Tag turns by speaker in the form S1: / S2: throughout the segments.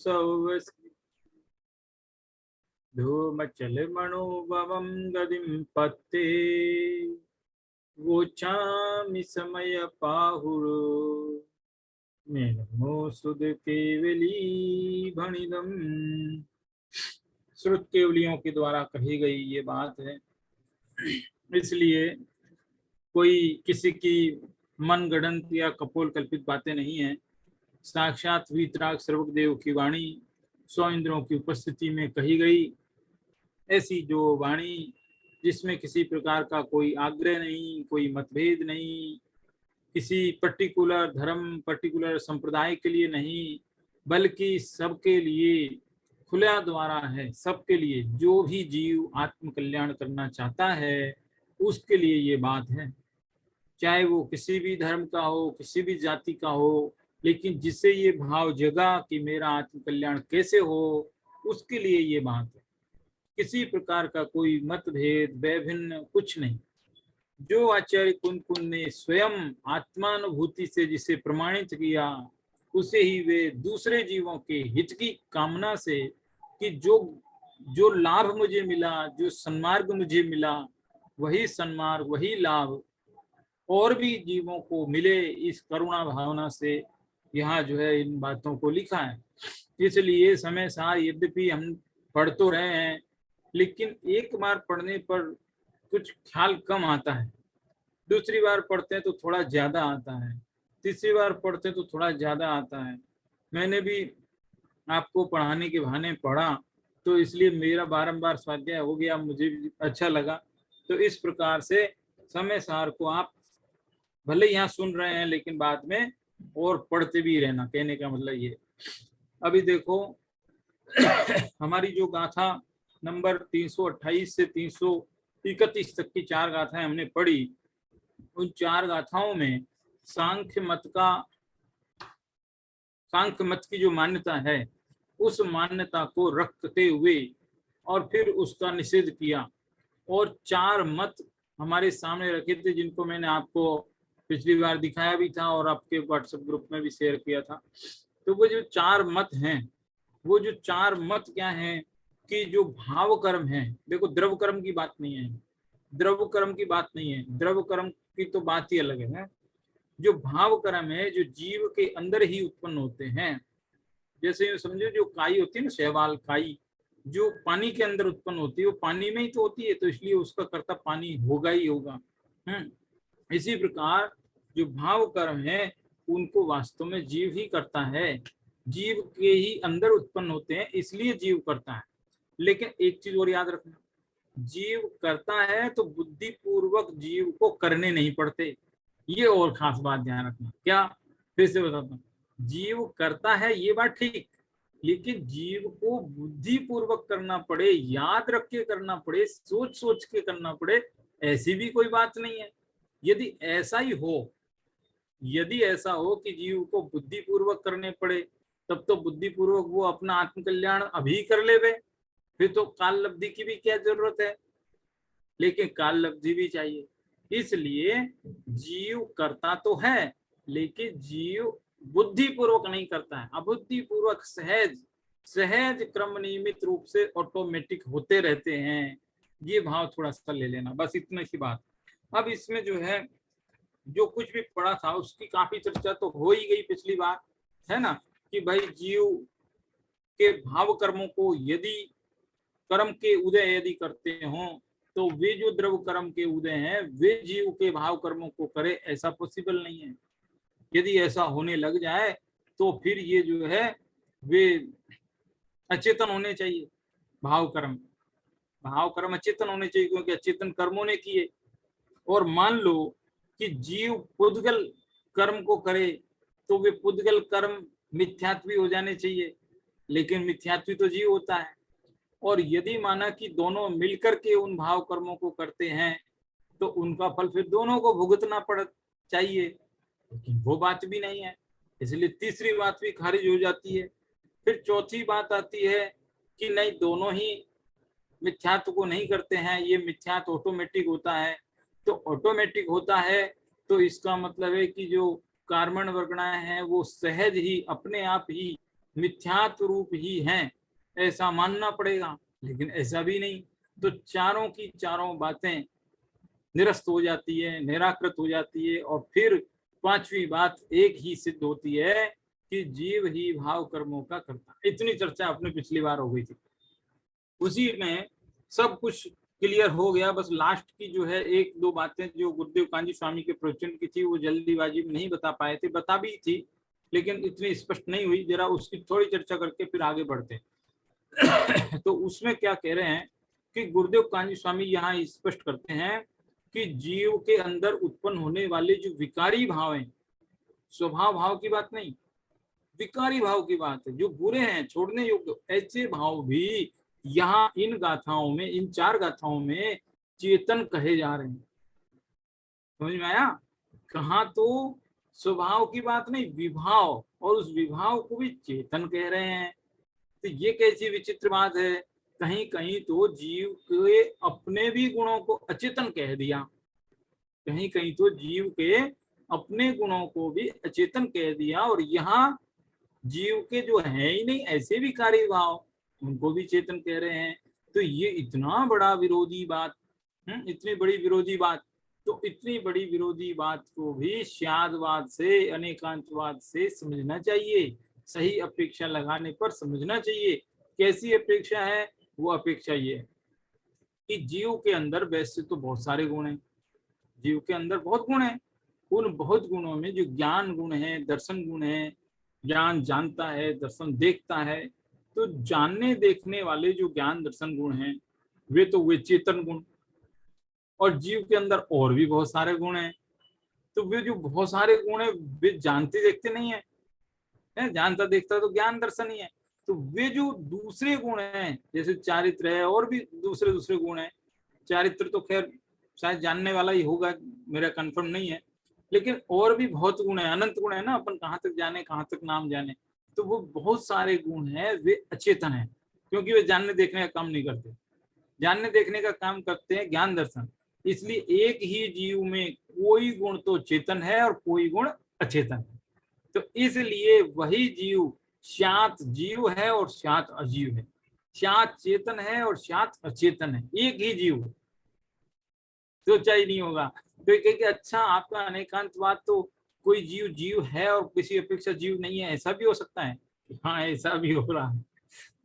S1: सौवस धूमचल मनोभवं गदिं पत्ते वोचामि समय पाहुरो मेनमो सुध केवली भणिदम। श्रुत केवलियों के द्वारा कही गई ये बात है, इसलिए कोई किसी की मन गढ़ंत या कपोल कल्पित बातें नहीं है। साक्षात वीतराग सर्वदेव की वाणी 100 इंद्रों की उपस्थिति में कही गई, ऐसी जो वाणी जिसमें किसी प्रकार का कोई आग्रह नहीं, कोई मतभेद नहीं, किसी पर्टिकुलर धर्म पर्टिकुलर संप्रदाय के लिए नहीं, बल्कि सबके लिए खुला द्वारा है। सबके लिए जो भी जीव आत्म कल्याण करना चाहता है उसके लिए ये बात है, चाहे वो किसी भी धर्म का हो, किसी भी जाति का हो, लेकिन जिससे ये भाव जगा कि मेरा आत्म कल्याण कैसे हो, उसके लिए ये बात है। किसी प्रकार का कोई मतभेद वैभिन्न कुछ नहीं। जो आचार्य कुन ने स्वयं आत्मानुभूति से जिसे प्रमाणित किया, उसे ही वे दूसरे जीवों के हित की कामना से कि जो लाभ मुझे मिला, जो सन्मार्ग मुझे मिला, वही सन्मार्ग वही लाभ और भी जीवों को मिले, इस करुणा भावना से यहाँ जो है इन बातों को लिखा है। इसलिए समय सार यद्यपि हम पढ़ तो रहे हैं, लेकिन एक बार पढ़ने पर कुछ ख्याल कम आता है, दूसरी बार पढ़ते हैं तो थोड़ा ज्यादा आता है, तीसरी बार पढ़ते हैं तो थोड़ा ज्यादा आता है। मैंने भी आपको पढ़ाने के बहाने पढ़ा, तो इसलिए मेरा बारंबार स्वाध्याय हो गया, मुझे भी अच्छा लगा। तो इस प्रकार से समय सार को आप भले यहाँ सुन रहे हैं, लेकिन बाद में और पढ़ते भी रहना, कहने का मतलब ये। अभी देखो हमारी जो गाथा नंबर 328 से 331 तक की 4 गाथाएं हमने पढ़ी, उन 4 गाथाओं में सांख्य मत की जो मान्यता है, उस मान्यता को रखते हुए और फिर उसका निषेध किया, और 4 मत हमारे सामने रखे थे, जिनको मैंने आपको पिछली बार दिखाया भी था और आपके व्हाट्सएप ग्रुप में भी शेयर किया था। तो वो जो 4 मत हैं, वो जो 4 मत क्या हैं कि जो भाव कर्म है, देखो द्रव कर्म की बात नहीं है, द्रव कर्म की बात नहीं है, द्रव कर्म की तो बात ही अलग है। जो भाव कर्म है, जो जीव के अंदर ही उत्पन्न होते हैं, जैसे समझो जो काई होती है ना, शैवाल काई, जो पानी के अंदर उत्पन्न होती है, वो पानी में ही तो होती है, तो इसलिए उसका कर्ता पानी होगा ही होगा। इसी प्रकार जो भाव कर्म है, उनको वास्तव में जीव ही करता है, जीव के ही अंदर उत्पन्न होते हैं, इसलिए जीव करता है। लेकिन एक चीज और याद रखना, जीव करता है तो बुद्धि पूर्वक जीव को करने नहीं पड़ते, ये और खास बात ध्यान रखना। क्या, फिर से बताता हूँ, जीव करता है ये बात ठीक, लेकिन जीव को बुद्धि पूर्वक करना पड़े, याद रख के करना पड़े, सोच सोच के करना पड़े, ऐसी भी कोई बात नहीं है। यदि ऐसा ही हो, यदि ऐसा हो कि जीव को बुद्धि पूर्वक करने पड़े, तब तो बुद्धि पूर्वक वो अपना आत्म कल्याण अभी कर ले, फिर तो काल लब्धि की भी क्या जरूरत है। लेकिन काल लब्धि भी चाहिए, इसलिए जीव करता तो है, लेकिन जीव बुद्धि पूर्वक नहीं करता है, अबुद्धि पूर्वक सहज सहज क्रम नियमित रूप से ऑटोमेटिक होते रहते हैं। ये भाव थोड़ा सा ले लेना, बस इतनी सी बात। अब इसमें जो है जो कुछ भी पढ़ा था उसकी काफी चर्चा तो हो ही गई पिछली बार, है ना, कि भाई जीव के भाव कर्मों को यदि कर्म के उदय यदि करते हों, तो वे जो द्रव कर्म के उदय हैं वे जीव के भाव कर्मों को करे, ऐसा पॉसिबल नहीं है। यदि ऐसा होने लग जाए तो फिर ये जो है वे अचेतन होने चाहिए। भाव कर्म अचेतन होने चाहिए, क्योंकि अचेतन कर्मों ने किए। और मान लो कि जीव पुद्गल कर्म को करे, तो वे पुद्गल कर्म मिथ्यात्वी हो जाने चाहिए, लेकिन मिथ्यात्वी तो जीव होता है। और यदि माना कि दोनों मिलकर के उन भाव कर्मों को करते हैं, तो उनका फल फिर दोनों को भुगतना पड़ चाहिए, लेकिन वो बात भी नहीं है, इसलिए तीसरी बात भी खारिज हो जाती है। फिर चौथी बात आती है कि नहीं, दोनों ही मिथ्यात्व को नहीं करते हैं, ये मिथ्यात्व ऑटोमेटिक होता है। तो ऑटोमेटिक होता है तो इसका मतलब है कि जो कार्मण वर्गणाएं हैं वो सहज ही अपने आप ही मिथ्यात्व रूप ही हैं, ऐसा मानना पड़ेगा। लेकिन ऐसा भी नहीं, तो चारों की चारों बातें निरस्त हो जाती है, निराकृत हो जाती है। और फिर पांचवी बात एक ही सिद्ध होती है कि जीव ही भाव कर्मों का करता। इतनी चर्चा अपने पिछली बार हो गई थी, उसी में सब कुछ क्लियर हो गया। बस लास्ट की जो है एक दो बातें जो गुरुदेव कांजी स्वामी के प्रवचन की थी, वो जल्दीबाजी में नहीं बता पाए थे, बता भी थी लेकिन इतनी स्पष्ट नहीं हुई। जरा उसकी थोड़ी चर्चा करके फिर आगे बढ़ते तो उसमें क्या कह रहे हैं कि गुरुदेव कांजी स्वामी यहाँ स्पष्ट करते हैं कि जीव के अंदर उत्पन्न होने वाले जो विकारी भाव हैं, स्वभाव भाव की बात नहीं, विकारी भाव की बात है, जो बुरे हैं, छोड़ने योग्य, ऐसे भाव भी यहाँ इन गाथाओं में, इन चार गाथाओं में चेतन कहे जा रहे हैं। समझ में आया? कहाँ तो स्वभाव की बात नहीं, विभाव, और उस विभाव को भी चेतन कह रहे हैं। तो ये कैसी विचित्र बात है। कहीं कहीं तो जीव के अपने भी गुणों को अचेतन कह दिया, कहीं कहीं तो जीव के अपने गुणों को भी अचेतन कह दिया, और यहाँ जीव के जो है ही नहीं ऐसे भी कार्य भाव, उनको भी चेतन कह रहे हैं। तो ये इतना बड़ा विरोधी बात, इतनी बड़ी विरोधी बात, तो इतनी बड़ी विरोधी बात को भी श्यादवाद से, अनेकांतवाद से समझना चाहिए, सही अपेक्षा लगाने पर समझना चाहिए। कैसी अपेक्षा है? वो अपेक्षा ये है कि जीव के अंदर वैसे तो बहुत सारे गुण हैं, जीव के अंदर बहुत गुण हैं। उन बहुत गुणों में जो ज्ञान गुण है, दर्शन गुण है, ज्ञान जानता है, दर्शन देखता है, तो जानने देखने वाले जो ज्ञान दर्शन गुण हैं वे तो वे चेतन गुण। और जीव के अंदर और भी बहुत सारे गुण हैं, तो वे जो बहुत सारे गुण है वे जानते देखते नहीं है, जानता देखता तो ज्ञान दर्शन ही है। तो वे जो दूसरे गुण हैं, जैसे चारित्र है, और भी दूसरे दूसरे गुण हैं, चारित्र तो खैर शायद जानने वाला ही होगा, मेरा कंफर्म नहीं है, लेकिन और भी बहुत गुण है, अनंत गुण है ना, अपन कहाँ तक जाने, कहाँ तक नाम जाने। तो वो बहुत सारे गुण हैं, वे अचेतन है, क्योंकि वे जानने देखने का काम नहीं करते, जानने देखने का काम करते हैं ज्ञान दर्शन। इसलिए एक ही जीव में कोई गुण तो चेतन है और कोई गुण अचेतन है। तो इसलिए वही जीव शांत जीव है और शांत अजीव है, शांत चेतन है और शांत अचेतन है, एक ही जीव है, सोचा ही नहीं होगा। तो कहे अच्छा आपका अनेकांतवाद तो कोई जीव जीव है और किसी अपेक्षा जीव नहीं है, ऐसा भी हो सकता है? हाँ, ऐसा भी हो रहा है,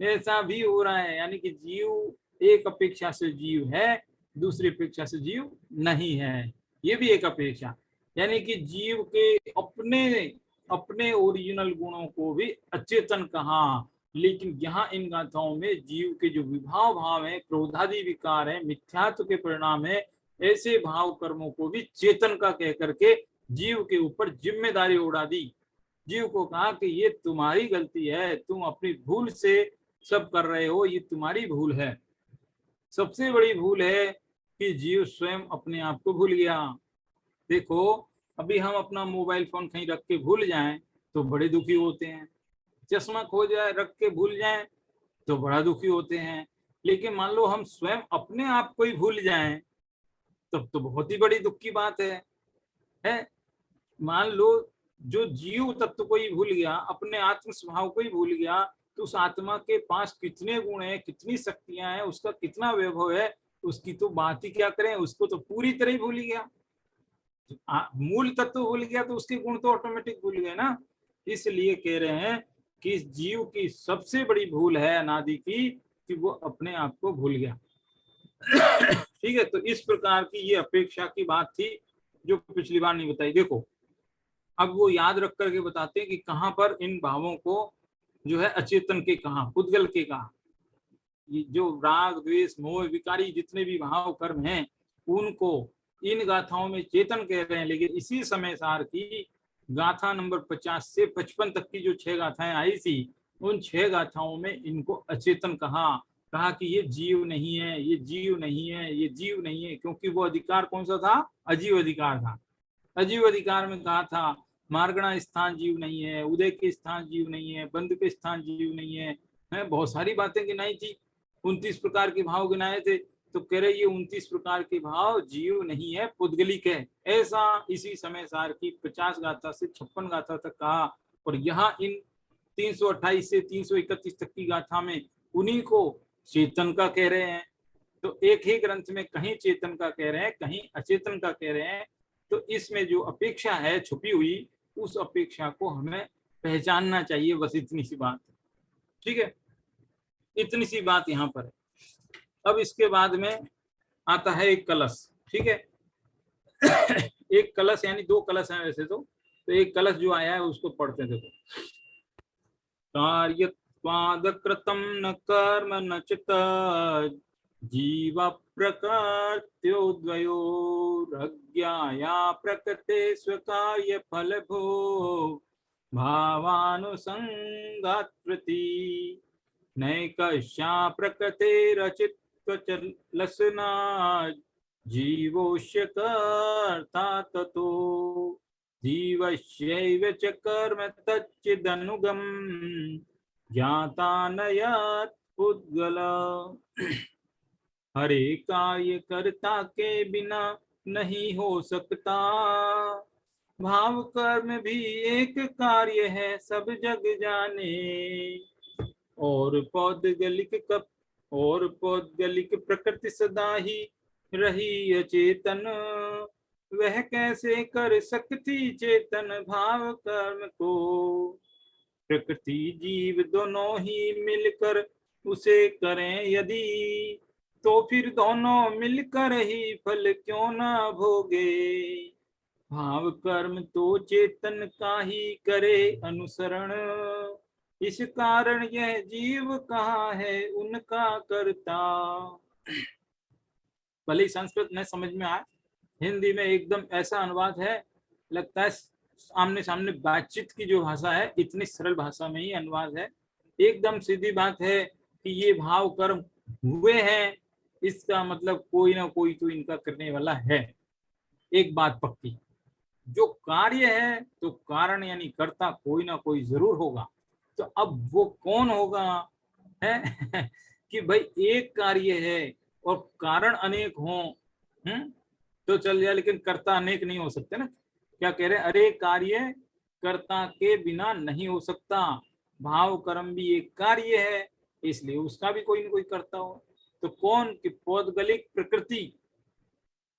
S1: ऐसा भी हो रहा है। यानी कि जीव एक अपेक्षा से जीव है, दूसरी अपेक्षा से जीव नहीं है, ये भी एक अपेक्षा। यानी कि जीव के अपने अपने ओरिजिनल गुणों को भी अचेतन कहा, लेकिन यहाँ इन गाथाओं में जीव के जो विभाव भाव है, क्रोधादि विकार है, मिथ्यात्व के परिणाम है, ऐसे भाव कर्मों को भी चेतन का कह करके जीव के ऊपर जिम्मेदारी उड़ा दी। जीव को कहा कि ये तुम्हारी गलती है, तुम अपनी भूल से सब कर रहे हो, ये तुम्हारी भूल है। सबसे बड़ी भूल है कि जीव स्वयं अपने आप को भूल गया। देखो, अभी हम अपना मोबाइल फोन कहीं रख के भूल जाएं तो बड़े दुखी होते हैं, चश्मा खो जाए रख के भूल जाएं तो बड़ा दुखी होते हैं, लेकिन मान लो हम स्वयं अपने आप को ही भूल जाएं तब तो बहुत ही बड़ी दुख की बात है। मान लो जो जीव तत्व को ही भूल गया, अपने आत्म स्वभाव को ही भूल गया, तो उस आत्मा के पास कितने गुण हैं, कितनी शक्तियां हैं, उसका कितना वैभव है, उसकी तो बात ही क्या करें। उसको तो पूरी तरह ही भूल गया, मूल तत्व भूल गया तो उसके गुण तो ऑटोमेटिक भूल गए ना। इसलिए कह रहे हैं कि इस जीव की सबसे बड़ी भूल है अनादि की कि वो अपने आप को भूल गया। ठीक है, तो इस प्रकार की ये अपेक्षा की बात थी जो पिछली बार नहीं बताई। देखो, अब वो याद रख करके बताते हैं कि कहां पर इन भावों को जो है अचेतन के कहा, उद्गल के कहा। ये जो राग द्वेष मोह विकारी जितने भी भाव कर्म हैं उनको इन गाथाओं में चेतन कह रहे हैं, लेकिन इसी समय सार की गाथा नंबर 50 से 55 तक की जो 6 गाथाएं आई थी, उन 6 गाथाओं में इनको अचेतन कहा कि ये जीव नहीं है, ये जीव नहीं है, ये जीव नहीं है, क्योंकि वो अधिकार कौन सा था? अजीव अधिकार था। अजीव अधिकार में कहा था मार्गणा स्थान जीव नहीं है, उदय के स्थान जीव नहीं है, बंद के स्थान जीव नहीं है, बहुत सारी बातें गिनाई थी, 29 प्रकार के भाव गिनाए थे। तो कह रहे ये 29 प्रकार के भाव जीव नहीं है, पुद्गलिक है। ऐसा इसी समय सार की 50 गाथा से 56 गाथा तक कहा। और यहाँ इन 328 से 331 तक की गाथा में उन्हीं को चेतन का कह रहे हैं। तो एक ही ग्रंथ में कहीं चेतन का कह रहे हैं, कहीं अचेतन का कह रहे हैं। तो इसमें जो अपेक्षा है छुपी हुई, उस अपेक्षा को हमें पहचानना चाहिए, बस इतनी सी बात है। ठीक है, इतनी सी बात यहाँ पर है। अब इसके बाद में आता है एक कलश। ठीक है, एक कलश यानी दो कलश हैं वैसे तो एक कलश जो आया है उसको पढ़ते हैं। देखो, कार्यत्वादकृतं न कर्म न च जीव प्रकृत्योद्वयोरज्ञाया प्रकृते स्वकार्य फलभो भावानुसंगात् प्रति नैकस्या प्रकृतेरचित्वचलसना जीवोऽस्य कर्ता ततो जीवस्यैव च कर्म तच्चिदनुगम ज्ञाता न यत् पुद्गल। हरे कार्य कर्ता के बिना नहीं हो सकता, भाव कर्म भी एक कार्य है सब जग जाने। और पौद्गलिक प्रकृति सदा ही रही अचेतन, वह कैसे कर सकती चेतन भाव कर्म को। प्रकृति जीव दोनों ही मिलकर उसे करें यदि, तो फिर दोनों मिलकर ही फल क्यों ना भोगे। भाव कर्म तो चेतन का ही करे अनुसरण, इस कारण यह जीव कहाँ है उनका कर्ता। भले ही संस्कृत न समझ में आए, हिंदी में एकदम ऐसा अनुवाद है, लगता है आमने सामने बातचीत की जो भाषा है, इतनी सरल भाषा में ही अनुवाद है। एकदम सीधी बात है कि ये भाव कर्म हुए हैं, इसका मतलब कोई ना कोई तो इनका करने वाला है। एक बात पक्की, जो कार्य है तो कारण यानी कर्ता कोई ना कोई जरूर होगा। तो अब वो कौन होगा है कि भाई एक कार्य है और कारण अनेक हों, तो चल जाए, लेकिन कर्ता अनेक नहीं हो सकते ना। क्या कह रहे हैं, अरे कार्य कर्ता के बिना नहीं हो सकता, भाव कर्म भी एक कार्य है, इसलिए उसका भी कोई ना कोई कर्ता हो। तो कौन कि पौद्गलिक प्रकृति,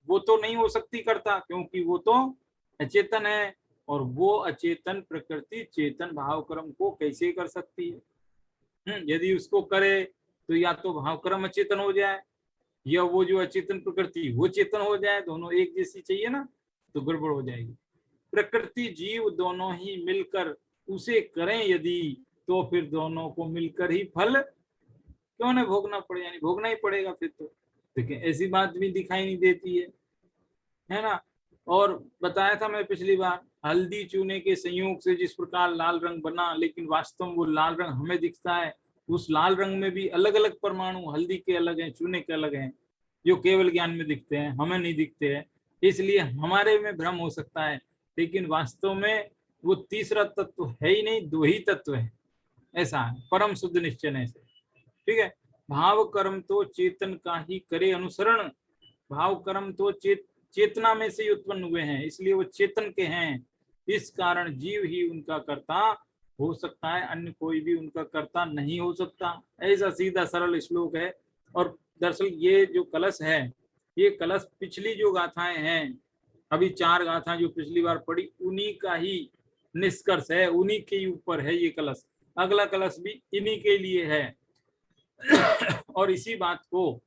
S1: वो तो नहीं हो सकती कर्ता, क्योंकि वो तो अचेतन है। और वो अचेतन प्रकृति चेतन भाव कर्म को कैसे कर सकती है। यदि उसको करे तो या तो भाव कर्म अचेतन हो जाए, या वो जो अचेतन प्रकृति वो चेतन हो जाए, दोनों एक जैसी चाहिए ना, तो गड़बड़ हो जाएगी। प्रकृति जीव दोनों ही मिलकर उसे करें यदि, तो फिर दोनों को मिलकर ही फल क्यों न भोगना पड़े, यानी भोगना ही पड़ेगा फिर तो। देखिए ऐसी बात भी दिखाई नहीं देती है ना। और बताया था मैं पिछली बार, हल्दी चूने के संयोग से जिस प्रकार लाल रंग बना, लेकिन वास्तव में वो लाल रंग हमें दिखता है, उस लाल रंग में भी अलग अलग परमाणु हल्दी के अलग हैं, चूने के अलग हैं, जो केवल ज्ञान में दिखते हैं, हमें नहीं दिखते हैं। इसलिए हमारे में भ्रम हो सकता है, लेकिन वास्तव में वो तीसरा तत्व है ही नहीं, दो ही तत्व है, ऐसा है परम शुद्ध निश्चय से। ठीक है, भाव कर्म तो चेतन का ही करे अनुसरण। भाव कर्म तो चेतना में से उत्पन्न हुए हैं, इसलिए वो चेतन के हैं। इस कारण जीव ही उनका कर्ता हो सकता है, अन्य कोई भी उनका कर्ता नहीं हो सकता। ऐसा सीधा सरल श्लोक है। और दरअसल ये जो कलश है, ये कलश पिछली जो गाथाएं हैं, अभी 4 गाथा जो पिछली बार पढ़ी, उन्हीं का ही निष्कर्ष है, उन्हीं के ऊपर है ये कलश। अगला कलश भी इन्हीं के लिए है। और इसी बात को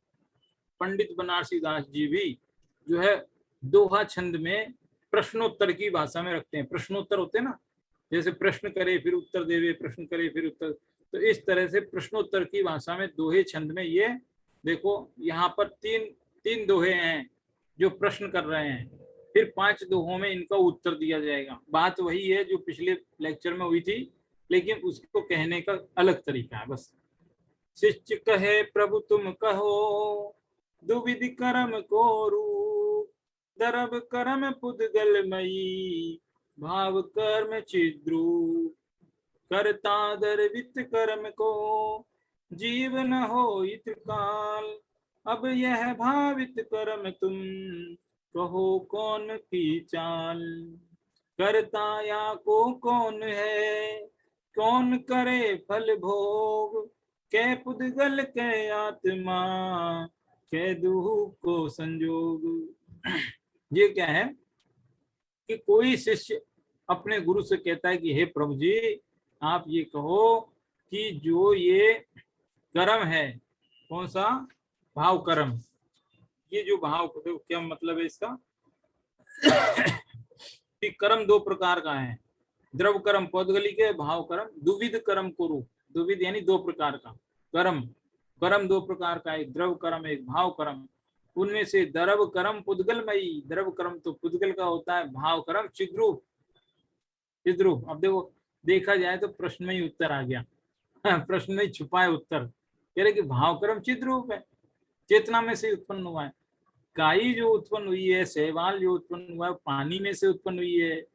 S1: पंडित बनारसी दास जी भी जो है दोहा छंद में प्रश्नोत्तर की भाषा में रखते हैं। प्रश्नोत्तर होते हैं ना, जैसे प्रश्न करे फिर उत्तर देवे, प्रश्न करे फिर उत्तर, तो इस तरह से प्रश्नोत्तर की भाषा में दोहे छंद में ये देखो, यहाँ पर तीन दोहे हैं जो प्रश्न कर रहे हैं, फिर 5 दोहों में इनका उत्तर दिया जाएगा। बात वही है जो पिछले लेक्चर में हुई थी, लेकिन उसको कहने का अलग तरीका है बस। शिष्य कहे प्रभु तुम कहो, दुविधि कर्म कोरु, दरब कर्म पुद्गल मई, भाव कर्म छिद्रु, करता दर्वित कर्म को, जीव न हो इत काल, अब यह भावित कर्म तुम, कहो कौन की चाल। करता या को कौन है, कौन करे फल भोग, कै पुद्गल कै आत्मा, कै दुह को संजोग। ये क्या है कि कोई शिष्य अपने गुरु से कहता है कि हे प्रभु जी, आप ये कहो कि जो ये कर्म है, कौन सा, भाव कर्म, ये जो भाव, देखो क्या मतलब है इसका कि कर्म दो प्रकार का है, द्रव कर्म पौदगली के, भाव कर्म दुविध कर्म कुरु। दुविध यानी दो प्रकार का कर्म, कर्म दो प्रकार का, एक द्रव कर्म एक भाव कर्म। उनमें से द्रव कर्म पुद्गलमयी, द्रव कर्म तो पुद्गल का होता है, भाव कर्म चिद्रूप, चिद्रूप। अब देखो, देखा जाए तो प्रश्न में ही उत्तर आ गया प्रश्न में छुपा है उत्तर। कह रहे कि भाव कर्म चिद्रूप है, चेतना में से उत्पन्न हुआ है। काई जो उत्पन्न हुई है, शैवाल जो उत्पन्न हुआ है, पानी में से उत्पन्न हुई है,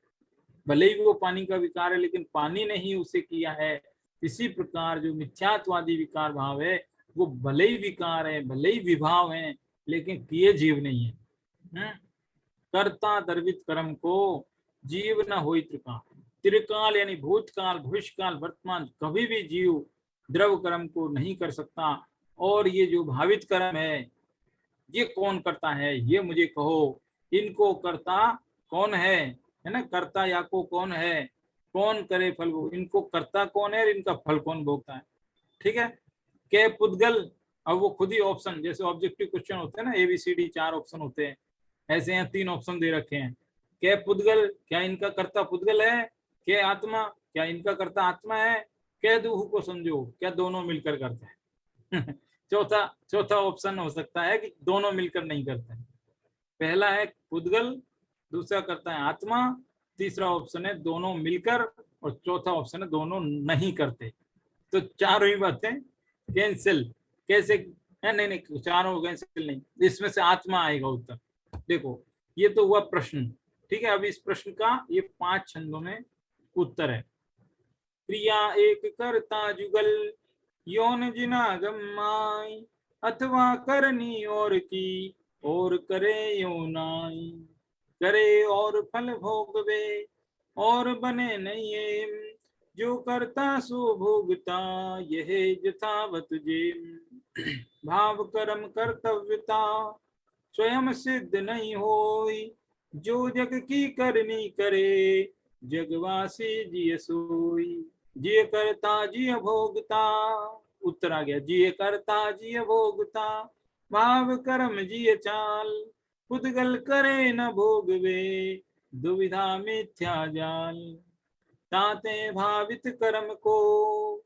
S1: भले ही वो पानी का विकार है लेकिन पानी ने ही उसे किया है। इसी प्रकार जो मिथ्यात्वादी विकार भाव है, वो भले ही विकार है, भले ही विभाव है, लेकिन किए जीव नहीं है। कर्ता द्रवित कर्म को जीव न होई त्रिकाल। त्रिकाल यानी भूतकाल, भविष्यकाल, वर्तमान, कभी भी जीव द्रव कर्म को नहीं कर सकता। और ये जो भावित कर्म है, ये कौन करता है, ये मुझे कहो। इनको करता कौन है ना, कर्ता या को कौन है, कौन करे फल भोग, इनको करता कौन है और इनका फल कौन भोगता है। ठीक है, के पुद्गल, अब वो खुद ही ऑप्शन, जैसे ऑब्जेक्टिव क्वेश्चन होते हैं ना, ABCD 4 ऑप्शन होते हैं, ऐसे यहाँ 3 ऑप्शन दे रखे हैं। के पुद्गल, क्या इनका कर्ता पुद्गल है, के आत्मा, क्या इनका कर्ता आत्मा है, के दुह को समझो, क्या दोनों मिलकर करते हैं चौथा ऑप्शन हो सकता है कि दोनों मिलकर नहीं करते हैं। पहला है पुद्गल, दूसरा करता है आत्मा, तीसरा ऑप्शन है दोनों मिलकर, और चौथा ऑप्शन है दोनों नहीं करते। तो चारों ही बातें कैंसिल। कैसे, नहीं नहीं, चारों कैंसिल नहीं, इसमें से आत्मा आएगा उत्तर। देखो, ये तो हुआ प्रश्न। ठीक है, अब इस प्रश्न का ये 5 छंदों में उत्तर है। क्रिया एक करता जुगल, यौन जिना गम्माई, अथवा करनी और की, और करे यौनाई। करे और फल भोगवे, और बने नहीं, जो करता सो भोगता, यह यथावत जे। भाव कर्म कर्तव्यता, स्वयं सिद्ध नहीं होई, जो जग की करनी करे, जगवासी जिय सोई। जिय करता जिय भोगता, उत्तर आ गया, जिय करता जिय भोगता, भाव कर्म जिय चाल, पुद्गल करे न भोगवे, दुविधा मिथ्या जाल। ताते भावित कर्म को,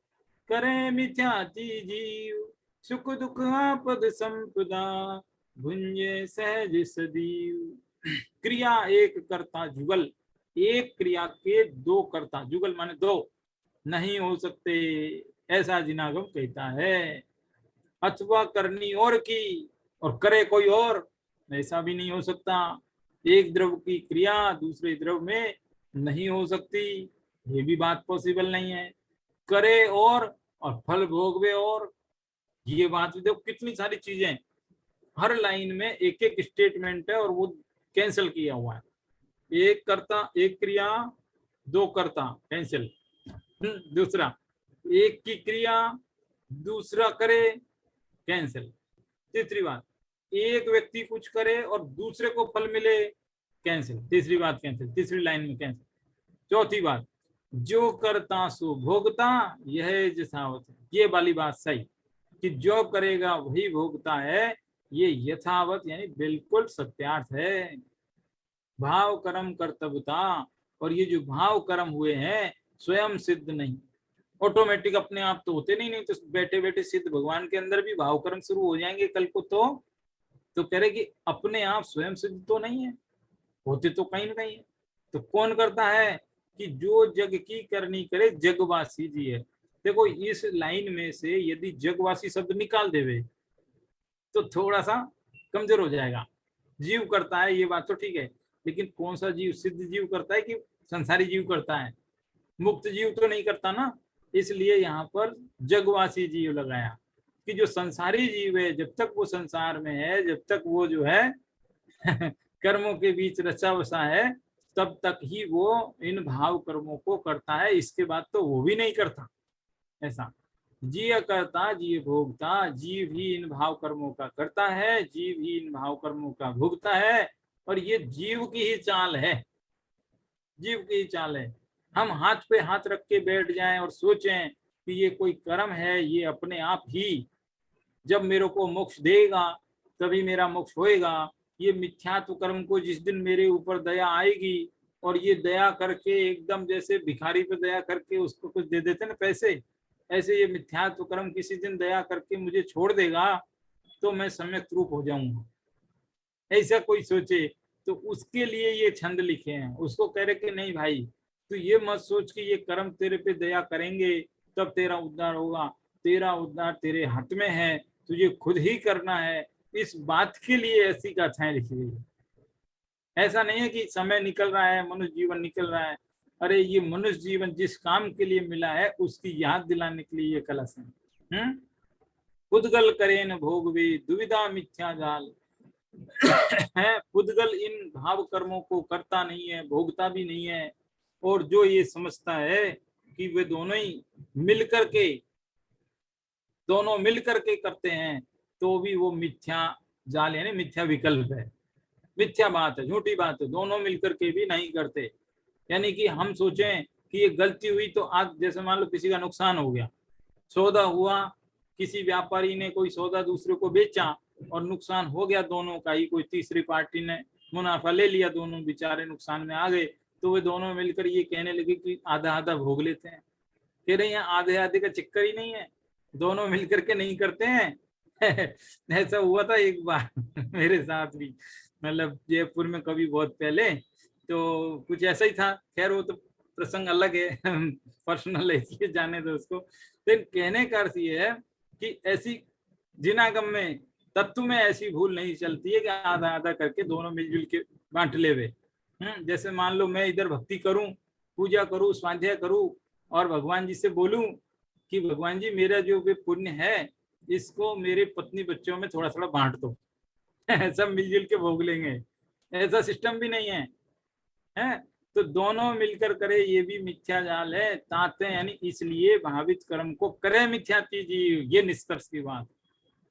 S1: करे मिथ्या जीव, सुख दुख आपद संपदा, भुंजे सहज सदीव। क्रिया एक करता जुगल, एक क्रिया के दो कर्ता, जुगल माने दो, नहीं हो सकते, ऐसा जिनागम कहता है। अथवा करनी और की, और करे कोई और, ऐसा भी नहीं हो सकता। एक द्रव की क्रिया दूसरे द्रव में नहीं हो सकती, ये भी बात पॉसिबल नहीं है। करे और फल भोगवे और, ये बात देखो कितनी सारी चीजें, हर लाइन में एक एक स्टेटमेंट है और वो कैंसिल किया हुआ है। एक कर्ता, एक क्रिया, दो कर्ता, कैंसिल। दूसरा, एक की क्रिया दूसरा करे, कैंसिल। तीसरी बात, एक व्यक्ति कुछ करे और दूसरे को फल मिले, कैंसिल। तीसरी बात कैंसिल, तीसरी लाइन में कैंसिल। चौथी बात, जो करता सो भोगता, यह यथावत, ये वाली बात सही कि जो करेगा वही भोगता है, ये यथावत यानी बिल्कुल सत्यार्थ है। भाव कर्म कर्तव्यता, और ये जो भाव कर्म हुए हैं स्वयं सिद्ध नहीं, ऑटोमेटिक अपने आप तो होते नहीं तो बैठे बैठे सिद्ध भगवान के अंदर भी भाव कर्म शुरू हो जाएंगे कल को। तो कह रहे कि अपने आप स्वयं सिद्ध तो नहीं है, होते तो कहीं ना कहीं है। तो कौन करता है कि जो जग की करनी करे, जगवासी जी है। देखो, इस लाइन में से यदि जगवासी शब्द निकाल देवे तो थोड़ा सा कमजोर हो जाएगा। जीव करता है ये बात तो ठीक है, लेकिन कौन सा जीव, सिद्ध जीव करता है कि संसारी जीव करता है? मुक्त जीव तो नहीं करता ना, इसलिए यहाँ पर जगवासी जीव लगाया कि जो संसारी जीव है, जब तक वो संसार में है, जब तक वो जो है कर्मों के बीच रचा बसा है, तब तक ही वो इन भाव कर्मों को करता है, इसके बाद तो वो भी नहीं करता। ऐसा जीव करता जीव भोगता, जीव ही इन भाव कर्मों का करता है, जीव ही इन भाव कर्मों का भोगता है। और ये जीव की ही चाल है, जीव की ही चाल है। हम हाथ पे हाथ रख के बैठ जाएं और सोचें कि ये कोई कर्म है, ये अपने आप ही जब मेरे को मोक्ष देगा तभी मेरा मोक्ष होएगा। ये मिथ्यात्व कर्म को जिस दिन मेरे ऊपर दया आएगी, और ये दया करके एकदम जैसे भिखारी पे दया करके उसको कुछ दे देते ना पैसे, ऐसे ये मिथ्यात्व कर्म किसी दिन दया करके मुझे छोड़ देगा तो मैं सम्यक रूप हो जाऊंगा। ऐसा कोई सोचे तो उसके लिए ये छंद लिखे हैं। उसको कह रहे कि नहीं भाई, तू ये मत सोच कि ये कर्म तेरे पे दया करेंगे तब तेरा उद्धार होगा। तेरा उद्धार तेरे हाथ में है, तुझे खुद ही करना है। इस बात के लिए ऐसी गाथाएं लिखी गई है। ऐसा नहीं है कि समय निकल रहा है, मनुष्य जीवन निकल रहा है। अरे ये मनुष्य जीवन जिस काम के लिए मिला है उसकी याद दिलाने के लिए ये कलश है। पुद्गल करे न भोगवे दुविधा मिथ्या जाल है। पुद्गल इन भाव कर्मों को करता नहीं है, भोगता भी नहीं है। और जो ये समझता है कि वे दोनों मिल करके करते हैं, तो भी वो मिथ्या जाल यानी मिथ्या विकल्प है, मिथ्या बात है, झूठी बात है। दोनों मिलकर के भी नहीं करते। यानी कि हम सोचें कि ये गलती हुई तो आज जैसे मान लो किसी का नुकसान हो गया, सौदा हुआ, किसी व्यापारी ने कोई सौदा दूसरे को बेचा और नुकसान हो गया दोनों का ही, कोई तीसरी पार्टी ने मुनाफा ले लिया, दोनों बेचारे नुकसान में आ गए। तो वे दोनों मिलकर ये कहने लगे कि आधा आधा भोग लेते हैं। कह रहे हैं आधे आधे का चक्कर ही नहीं है, दोनों मिलकर के नहीं करते हैं। ऐसा हुआ था एक बार मेरे साथ भी, मतलब जयपुर में कभी बहुत पहले। तो कुछ ऐसा ही था, खैर वो तो प्रसंग अलग है पर्सनल है, इसलिए जाने दो उसको। लेकिन कहने का अर्थ ये है कि ऐसी जिनागम में तत्व में ऐसी भूल नहीं चलती है कि आधा आधा करके दोनों मिलजुल के बांट ले वे। जैसे मान लो मैं इधर भक्ति करूं, पूजा करूं, स्वाध्याय करूं और भगवान जी से बोलूं कि भगवान जी मेरा जो भी पुण्य है इसको मेरे पत्नी बच्चों में थोड़ा थोड़ा बांट दो सब मिलजुल के भोग लेंगे, ऐसा सिस्टम भी नहीं है। तो दोनों मिलकर करे ये भी मिथ्या जाल है। ताते यानी इसलिए भावित कर्म को करे मिथ्यात्वी जीव, ये निष्कर्ष की बात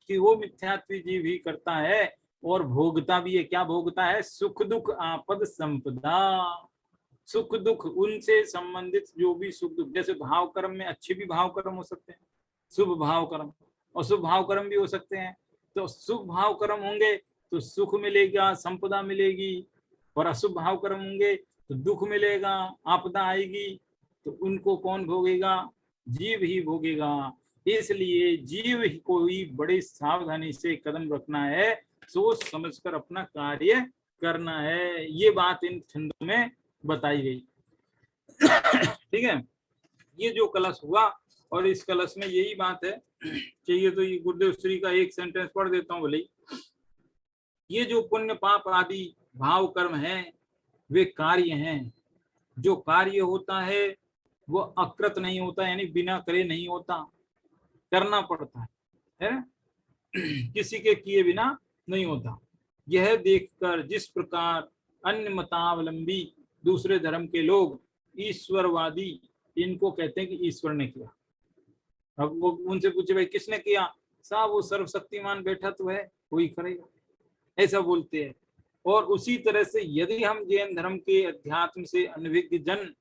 S1: कि वो मिथ्यात्वी जीव ही करता है और भोगता भी है। क्या भोगता है? सुख दुख आपद संपदा। सुख दुख उनसे संबंधित जो भी सुख दुख, जैसे भाव कर्म में अच्छे भी भाव कर्म हो सकते हैं, शुभ भाव कर्म, और शुभ भाव कर्म भी हो सकते हैं। तो शुभ भाव कर्म होंगे तो सुख मिलेगा, संपदा मिलेगी, और अशुभ भाव कर्म होंगे तो दुख मिलेगा, आपदा आएगी। तो उनको कौन भोगेगा? जीव ही भोगेगा। इसलिए जीव ही को ही बड़ी सावधानी से कदम रखना है, सोच समझकर अपना कार्य करना है। ये बात इन छंदों में बताई गई। ठीक है, ये जो कलश हुआ, और इस कलश में यही बात है। चाहिए तो ये गुरुदेव श्री का एक सेंटेंस पढ़ देता हूँ भले। ये जो पुण्य पाप आदि भाव कर्म हैं वे कार्य हैं। जो कार्य होता है वो अकृत नहीं होता, यानी बिना करे नहीं होता, करना पड़ता है किसी के किए बिना नहीं होता। यह देखकर जिस प्रकार अन्य मतावलंबी दूसरे धर्म के लोग ईश्वरवादी इनको कहते हैं कि ईश्वर ने किया। अब वो उनसे पूछे भाई किसने किया? साहब वो सर्वशक्तिमान बैठा तो है, वही करेगा, ऐसा बोलते हैं। और उसी तरह से यदि हम जैन धर्म के अध्यात्म से अनभिज्ञ जन,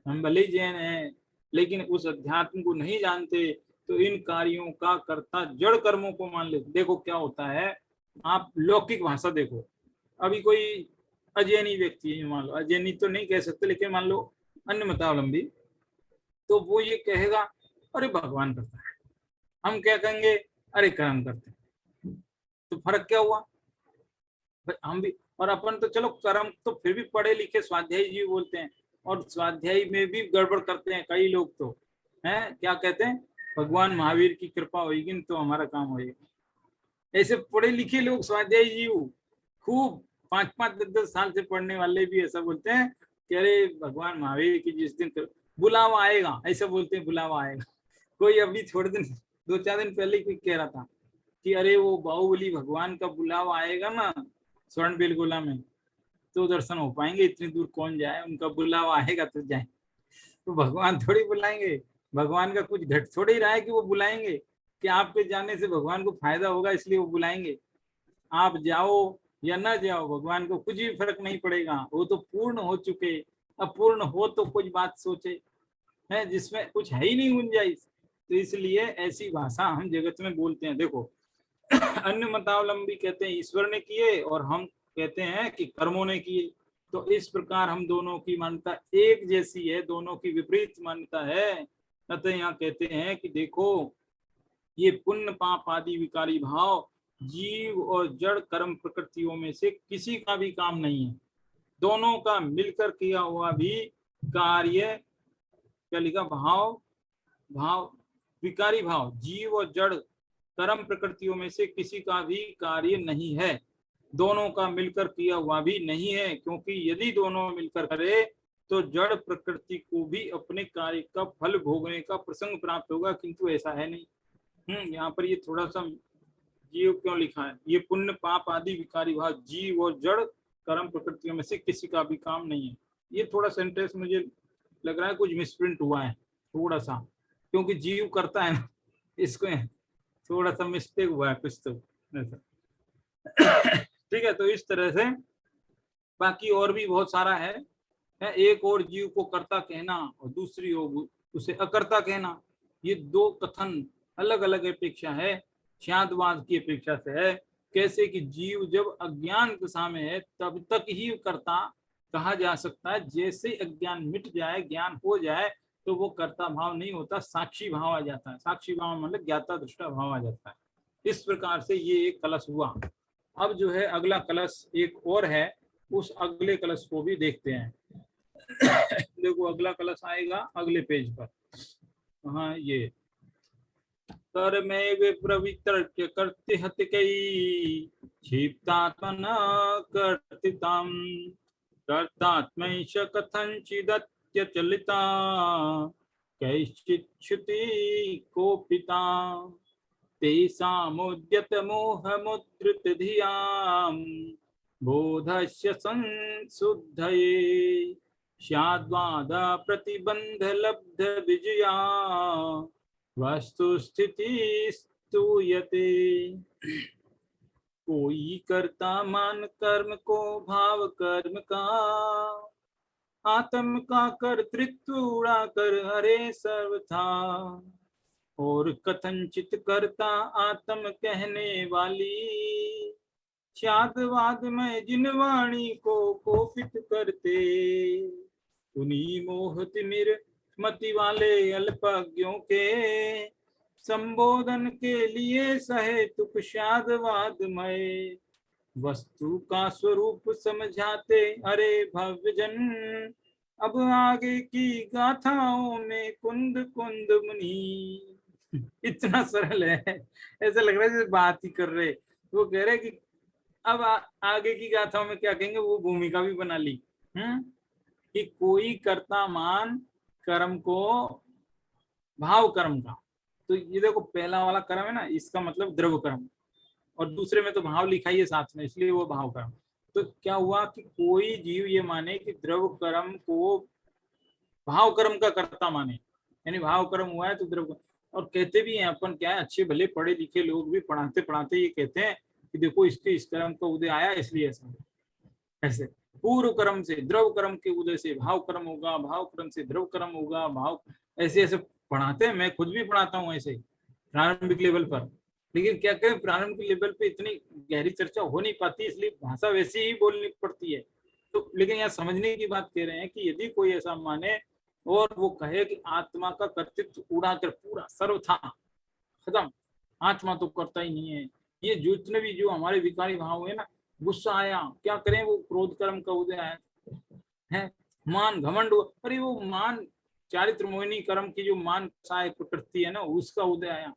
S1: हम भले ही जैन हैं लेकिन उस अध्यात्म को नहीं जानते, तो इन कार्यों का कर्ता जड़ कर्मों को मान लेते। देखो क्या होता है, आप लौकिक भाषा देखो। अभी कोई अजैनी व्यक्ति है, मान लो, अजैनी तो नहीं कह सकते लेकिन मान लो अन्य मतावलंबी, तो वो ये कहेगा अरे भगवान करता है, हम क्या कहेंगे अरे कर्म करते हैं। तो फर्क क्या हुआ? हम भी, और अपन तो चलो कर्म तो फिर भी पढ़े लिखे स्वाध्यायी जी बोलते हैं, और स्वाध्यायी में भी गड़बड़ करते हैं कई लोग। तो हैं क्या कहते हैं, भगवान महावीर की कृपा होगी तो हमारा काम होगा। ऐसे पढ़े लिखे लोग स्वाध्यायी जी खूब 5-5-10 साल से पढ़ने वाले भी ऐसा बोलते हैं कि अरे भगवान महावीर की जिस दिन बुलावा आएगा, ऐसा बोलते हैं बुलावा आएगा। कोई अभी थोड़े दिन 2-4 दिन पहले कोई कह रहा था कि अरे वो बाहुबली भगवान का बुलावा आएगा ना स्वर्ण बेलगोला में, तो दर्शन हो पाएंगे। इतनी दूर कौन जाए, उनका बुलावा आएगा तो जाए। तो भगवान थोड़ी बुलाएंगे, भगवान का कुछ घट थोड़ी रहा है कि वो बुलाएंगे, कि आपके जाने से भगवान को फायदा होगा इसलिए वो बुलाएंगे। आप जाओ या ना जाओ, भगवान को कुछ भी फर्क नहीं पड़ेगा, वो तो पूर्ण हो चुके। अब पूर्ण हो तो कुछ बात सोचे, है जिसमें कुछ है ही नहीं गुंजाइश। तो इसलिए ऐसी भाषा हम जगत में बोलते हैं। देखो अन्य मतावलंबी कहते हैं ईश्वर ने किए, और हम कहते हैं कि कर्मों ने किए। तो इस प्रकार हम दोनों की मान्यता एक जैसी है, दोनों की विपरीत मान्यता है। अतः यहाँ कहते हैं कि देखो, ये पुण्य पाप आदि विकारी भाव जीव और जड़ कर्म प्रकृतियों में से किसी का भी काम नहीं है। दोनों का मिलकर किया हुआ भी कार्य, क्या लिखा, भाव, भाव विकारी भाव जीव और जड़ कर्म प्रकृतियों में से किसी का भी कार्य नहीं है। दोनों का मिलकर किया हुआ भी नहीं है, क्योंकि यदि दोनों मिलकर करे तो जड़ प्रकृति को भी अपने कार्य का फल भोगने का प्रसंग प्राप्त होगा, किंतु ऐसा है नहीं। यहाँ पर ये थोड़ा सा जीव क्यों लिखा है, ये पुण्य पाप आदि विकारी भाव जीव और जड़ कर्म प्रकृतियों में से किसी का भी काम नहीं है। ये थोड़ा सेंटेंस मुझे लग रहा है कुछ मिसप्रिंट हुआ है थोड़ा सा, क्योंकि जीव करता है ना, इसको थोड़ा सा मिस्टेक हुआ है कुछ तो ऐसा। ठीक है, तो इस तरह से बाकी और भी बहुत सारा है। एक और जीव को कर्ता कहना और दूसरी ओर उसे अकर्ता कहना, ये दो कथन अलग अलग अपेक्षा है, शांतवाद की अपेक्षा से है। कैसे कि जीव जब अज्ञान दशा में है तब तक ही कर्ता कहा जा सकता है, जैसे अज्ञान मिट जाए, ज्ञान हो जाए, तो वो कर्ता भाव नहीं होता, साक्षी भाव आ जाता है। साक्षी भाव मतलब ज्ञाता दृष्टा भाव आ जाता है। इस प्रकार से ये एक कलश हुआ। अब जो है अगला कलश एक और है, उस अगले कलश को भी देखते हैं। देखो अगला कलश आएगा अगले पेज पर। हाँ, ये कर में वे प्रवितर्क्य करते हत कई क्षिप्तात्मन कर्तिताम कर्तात्मैष कथंचिदत्य चलिता कैश्चिच्छुति कोपिता तेषामुद्यत मोहमुद्रित धियां बोधस्य संशुद्धये स्याद्वादा प्रतिबंध लब्ध विजया वस्तुस्थिति स्तूयते। कोई करता मान कर्म को भाव कर्म का, आत्म का कर्तृत्व उड़ा कर हरे सर्वथा, और कथनचित करता आत्म कहने वाली, छादवाद में जिन वाणी को कोपित करते, उन्हीं मोह तिमिर मति वाले अल्पज्ञों के संबोधन के लिए सहे तुक शादवाद में, वस्तु का स्वरूप समझाते अरे भव्य जन, अब आगे की गाथाओं में कुंद कुंद मुनि। इतना सरल है, ऐसा लग रहा है जैसे बात ही कर रहे। वो कह रहे कि अब आगे की गाथाओं में क्या कहेंगे, वो भूमिका भी बना ली। कि कोई कर्ता मान कर्म को भाव कर्म का, तो ये देखो पहला वाला कर्म है ना, इसका मतलब द्रव्य कर्म, और दूसरे में तो भाव लिखा ही है साथ में, इसलिए वो भाव कर्म। तो क्या हुआ कि कोई जीव ये माने कि द्रव्य कर्म को भाव कर्म का कर्ता माने, यानी भाव कर्म हुआ है तो द्रव्य। और कहते भी हैं अपन, क्या है, अच्छे भले पढ़े लिखे लोग भी पढ़ाते पढ़ाते ये कहते हैं कि देखो इसके इस कर्म का उदय आया इसलिए ऐसा, ऐसे पूर्व कर्म से द्रव कर्म के उदय से भाव कर्म होगा, भाव कर्म से द्रव कर्म होगा, भाव ऐसे ऐसे पढ़ाते हैं। मैं खुद भी पढ़ाता हूँ ऐसे प्रारंभिक लेवल पर, लेकिन क्या करें, प्रारंभिक लेवल पे इतनी गहरी चर्चा हो नहीं पाती, इसलिए भाषा वैसी ही बोलनी पड़ती है। तो लेकिन यहाँ समझने की बात कह रहे हैं कि यदि कोई ऐसा माने और वो कहे कि आत्मा का कर्तृत्व उड़ाकर पूरा सर्वथा खत्म, आत्मा तो करता ही नहीं है, ये जितने भी जो हमारे विकारी भाव है ना, गुस्सा आया क्या करें, वो क्रोध कर्म का उदय आया है, मान घमंड, अरे वो मान चारित्र मोहिनी कर्म की जो मान सहाय प्रकृति है ना, उसका उदय आया।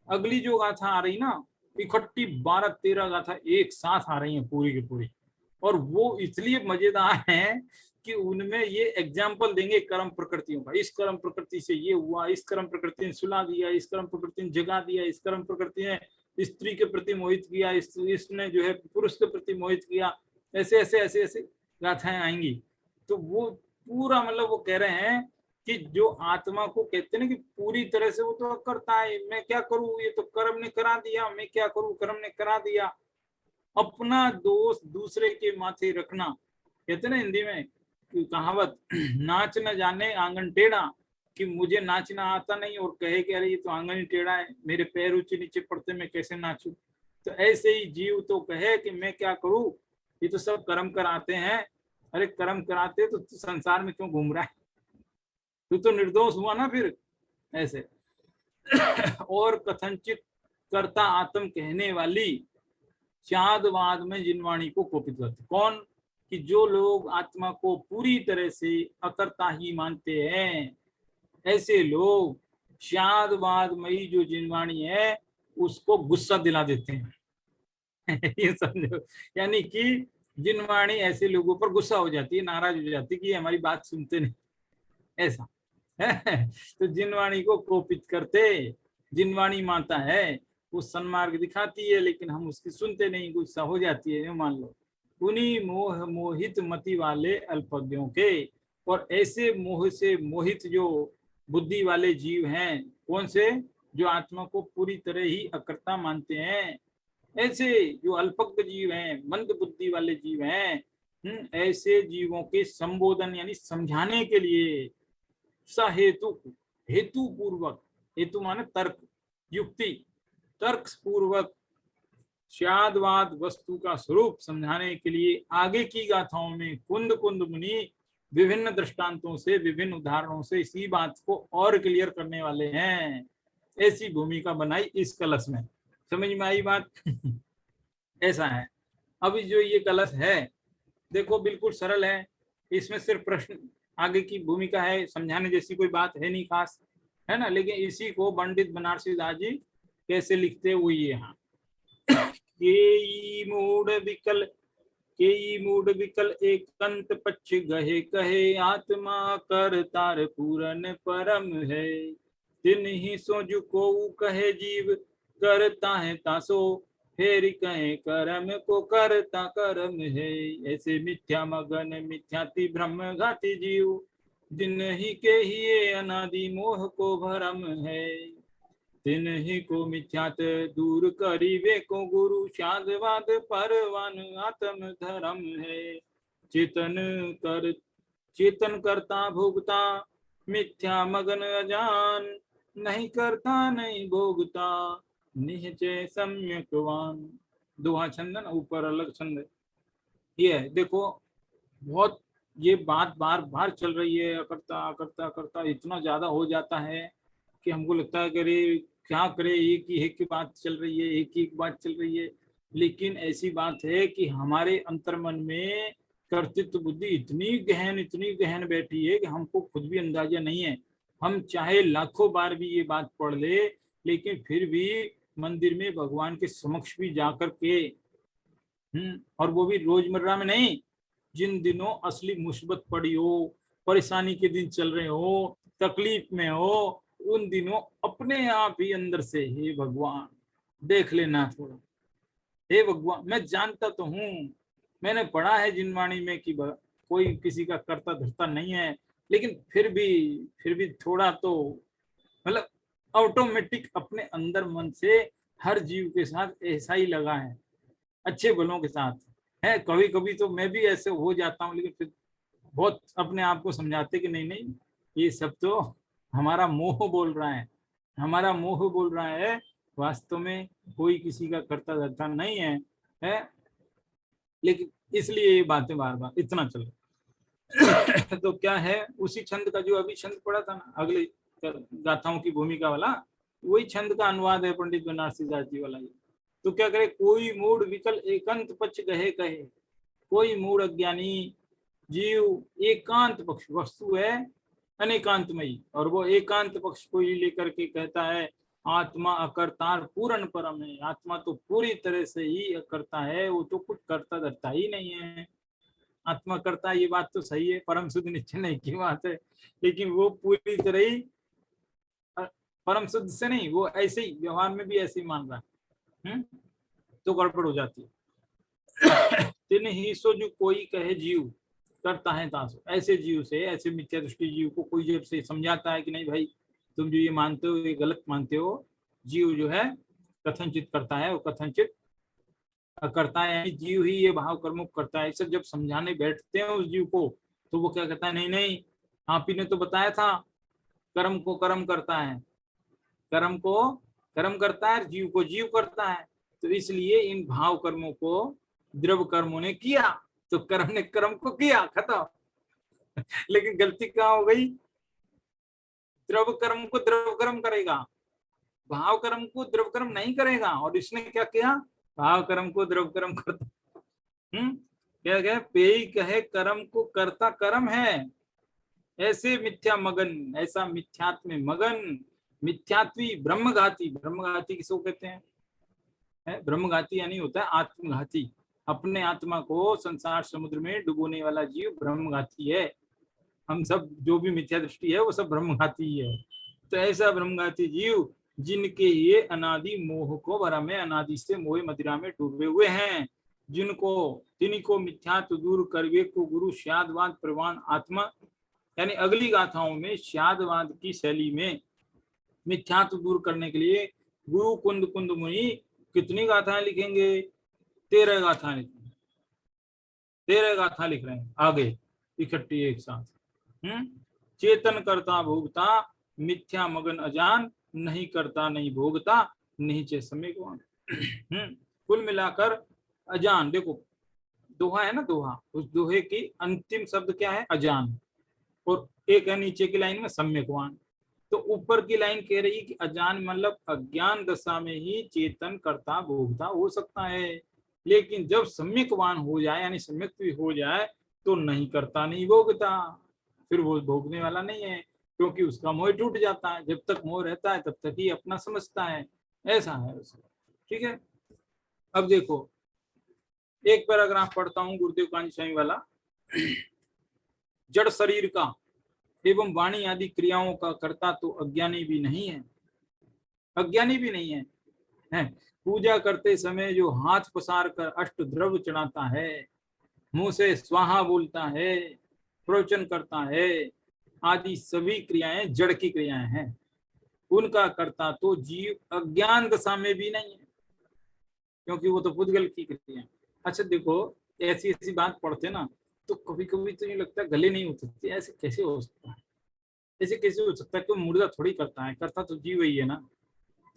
S1: अगली जो गाथा आ रही ना, इकट्ठी 12-13 गाथा एक साथ आ रही है पूरी की पूरी, और वो इसलिए मजेदार है कि उनमें ये एग्जाम्पल देंगे कर्म प्रकृतियों का, इस कर्म प्रकृति से ये हुआ, इस कर्म प्रकृति ने सुला दिया, इस कर्म प्रकृति ने जगा दिया, इस कर्म प्रकृति ने स्त्री के प्रति मोहित किया, इसने जो है पुरुष के प्रति मोहित किया, ऐसे ऐसे ऐसे ऐसे गाथाएं आएंगी। तो वो पूरा मतलब वो कह रहे हैं कि जो आत्मा को कहते हैं ना कि पूरी तरह से वो तो करता है, मैं क्या करूं, ये तो कर्म ने करा दिया, मैं क्या करूं, कर्म ने करा दिया। अपना दोष दूसरे के माथे रखना, कहते हैं ना हिंदी में कहावत, नाच न जाने आंगन टेढ़ा, कि मुझे नाचना आता नहीं और कहे कि अरे ये तो आंगन ही टेढ़ा है, मेरे पैर ऊंचे नीचे पड़ते, मैं कैसे नाचूं। तो ऐसे ही जीव तो कहे कि मैं क्या करूं, ये तो सब कर्म कराते हैं। अरे कर्म कराते तो संसार में क्यों घूम रहा है, तू तो निर्दोष हुआ ना फिर ऐसे। और कथनचित कर्ता आत्म कहने वाली चाँदवाद में जिनवाणी को कोपित करते, कौन, कि जो लोग आत्मा को पूरी तरह से अकर्ता ही मानते हैं, ऐसे लोग चाँदवादमयी जो जिनवाणी है उसको गुस्सा दिला देते हैं। ये समझो, यानी कि जिनवाणी ऐसे लोगों पर गुस्सा हो जाती है, नाराज हो जाती है कि हमारी बात सुनते नहीं, ऐसा है। तो जिनवाणी को कोपित करते, जिनवाणी माता है वो सन्मार्ग दिखाती है लेकिन हम उसकी सुनते नहीं, गुस्सा हो जाती है, मान लो। उन्हीं मोह मोहित मति वाले अल्पज्ञों के, और ऐसे मोह से मोहित जो बुद्धि वाले जीव हैं, कौन से, जो आत्मा को पूरी तरह ही अकर्ता मानते हैं, ऐसे जो अल्पज्ञ जीव हैं, मंद बुद्धि वाले जीव हैं, ऐसे जीवों के संबोधन यानी समझाने के लिए सहेतु, हेतु पूर्वक, हेतु माने तर्क, युक्ति, तर्क पूर्वक स्यादवाद वस्तु का स्वरूप समझाने के लिए आगे की गाथाओं में कुंद कुंद मुनि विभिन्न दृष्टांतों से, विभिन्न उदाहरणों से इसी बात को और क्लियर करने वाले हैं। ऐसी भूमिका बनाई इस कलश में, समझ में आई बात। ऐसा है। अभी जो ये कलश है देखो बिल्कुल सरल है, इसमें सिर्फ प्रश्न आगे की भूमिका है, समझाने जैसी कोई बात है नहीं खास, है ना। लेकिन इसी को पंडित बनारसी दास जी कैसे लिखते हुए यहाँ, केई मूड विकल, केई मूड विकल एकांत पक्ष गहे कहे, आत्मा कर तार पूरन परम है, तिन ही सो जुको कहे जीव करता है तासो, फेर कहे कर्म को करता कर्म है, ऐसे मिथ्या मगन मिथ्याति ब्रह्म घाती जीव, जिन ही के ही अनादि मोह को भरम है, तिन ही को मिथ्यात दूर करी वे को गुरु शादवाद परवान आत्म धर्म है, चेतन कर चेतन करता भोगता मिथ्या मगन अजान, नहीं करता नहीं भोगता निश्चय सम्यकवान। दोहा छंद ना, ऊपर अलग छंद। ये है देखो, बहुत ये बात बार बार चल रही है, करता करता करता इतना ज्यादा हो जाता है कि हमको लगता है कि अरे क्या करे, एक ही बात चल रही है, एक ही बात चल रही है। लेकिन ऐसी बात है कि हमारे अंतर्मन में कर्तृत्व बुद्धि इतनी गहन बैठी है कि हमको खुद भी अंदाजा नहीं है। हम चाहे लाखों बार भी ये बात पढ़ ले, लेकिन फिर भी मंदिर में भगवान के समक्ष भी जाकर के, और वो भी रोजमर्रा में नहीं, जिन दिनों असली मुसीबत पड़ी हो, परेशानी के दिन चल रहे हो, तकलीफ में हो, उन दिनों अपने आप ही अंदर से, हे भगवान देख लेना थोड़ा, हे भगवान मैं जानता तो हूँ, मैंने पढ़ा है जिनवाणी में कि कोई किसी का करता धरता नहीं है, लेकिन फिर भी थोड़ा तो मतलब ऑटोमेटिक अपने अंदर मन से हर जीव के साथ ऐसा ही लगा है, अच्छे भलों के साथ है। कभी कभी तो मैं भी ऐसे हो जाता हूँ, लेकिन फिर बहुत अपने आप को समझाते कि नहीं नहीं, ये सब तो हमारा मोह बोल रहा है, हमारा मोह बोल रहा है, वास्तव में कोई किसी का करता धरता नहीं है। लेकिन इसलिए ये बातें बार बार इतना चल रहा। तो क्या है, उसी छंद का जो अभी छंद पड़ा था ना, अगले गाथाओं की भूमिका वाला, वही छंद का अनुवाद है पंडित बनारसी दास जी वाला। ये तो क्या करे, कोई मूड विकल एकांत पक्ष गहे कहे, कोई मूड अज्ञानी जीव एकांत पक्ष, वस्तु है अनेकांतमयी, और वो एकांत पक्ष को ही लेकर के कहता है आत्मा अकर्तार पूर्ण परम है, आत्मा तो पूरी तरह से ही अकर्ता है, वो तो कुछ करता धरता ही नहीं है। आत्मा करता, ये बात तो सही है, परम शुद्ध निश्चय नहीं की बात है, लेकिन वो पूरी तरह ही परम शुद्ध से नहीं, वो ऐसे ही व्यवहार में भी ऐसे ही मान रहा है, तो गड़बड़ हो जाती है। तिन ही सो जो कोई कहे जीव, करता है तासु। ऐसे जीव से, ऐसे मिथ्या दृष्टि जीव को कोई जब से समझाता है कि नहीं भाई तुम जो ये मानते हो ये गलत मानते हो, जीव जो है कथनचित करता है, वो कथनचित करता है, यानी जीव ही ये भाव कर्मों को करता है। ऐसे जब समझाने बैठते हैं उस जीव को तो वो क्या कहता है, नहीं नहीं आप ही ने तो बताया था कर्म को कर्म करता है, कर्म को कर्म करता है, जीव को जीव करता है। तो इसलिए इन भाव कर्मों को द्रव कर्मों ने किया, तो कर्म ने कर्म को किया, खत्म। लेकिन गलती कहाँ हो गई, द्रव कर्म को द्रव कर्म करेगा, भाव कर्म को द्रव कर्म नहीं करेगा। और इसने क्या किया, भाव कर्म को द्रव कर्म करता। क्या क्या पेई कहे कर्म को करता कर्म है, ऐसे मिथ्या मगन, ऐसा मिथ्यात्व में मगन, मिथ्यात्वी ब्रह्मघाती। ब्रह्मघाती किसको कहते हैं, ब्रह्मघाती यानी होता है आत्मघाती, अपने आत्मा को संसार समुद्र में डुबोने वाला जीव ब्रह्मघाती है। हम सब जो भी मिथ्या दृष्टि है वो सब ब्रह्मघाती है। तो ऐसा ब्रह्मघाती जीव जिनके ये अनादि मोह को भरा में, अनादि से मोह मदिरा में डूबे हुए हैं, जिनको तिन्हीं को मिथ्यात्व दूर करवे को गुरु श्यादवाद प्रवान आत्मा, यानी अगली गाथाओं में श्यादवाद की शैली में मिथ्यात्व दूर करने के लिए गुरु कुंद कुंद मुनि कितनी गाथाएं लिखेंगे, 13 गाथाएं लिखेंगे, 13 गाथा लिख रहे हैं आगे इकट्ठी एक साथ। चेतन करता भोगता मिथ्या मगन अजान, नहीं करता नहीं भोगता नहीं चे समय को। कुल मिलाकर अजान, देखो दोहा है ना, दोहा, उस दोहे की अंतिम शब्द क्या है, अजान, और एक है नीचे की लाइन में सम्यकवान। तो ऊपर की लाइन कह रही कि अजान मतलब अज्ञान दशा में ही चेतन करता भोगता हो सकता है, लेकिन जब सम्यकवान हो जाए यानी सम्यक भी हो जाए तो नहीं करता नहीं भोगता, फिर वो भोगने वाला नहीं है, क्योंकि उसका मोह टूट जाता है। जब तक मोह रहता है तब तक ही अपना समझता है, ऐसा है उसका। ठीक है, अब देखो एक पैराग्राफ पढ़ता हूँ गुरुदेव कांजी स्वामी वाला। जड़ शरीर का एवं वाणी आदि क्रियाओं का करता तो अज्ञानी भी नहीं है, अज्ञानी भी नहीं है। पूजा करते समय जो हाथ पसार कर अष्ट द्रव्य चढ़ाता है, मुंह से स्वाहा बोलता है, प्रवचन करता है, आदि सभी क्रियाएं जड़ की क्रियाएं हैं, उनका करता तो जीव अज्ञान दशा में भी नहीं है, क्योंकि वो तो पुद्गल की क्रिया। अच्छा देखो, ऐसी ऐसी बात पढ़ते ना तो कभी कभी तो ये लगता है गले नहीं उतरते, ऐसे कैसे हो सकता है, ऐसे कैसे हो सकता है, कोई मुर्दा थोड़ी करता है, करता तो जीव ही है ना।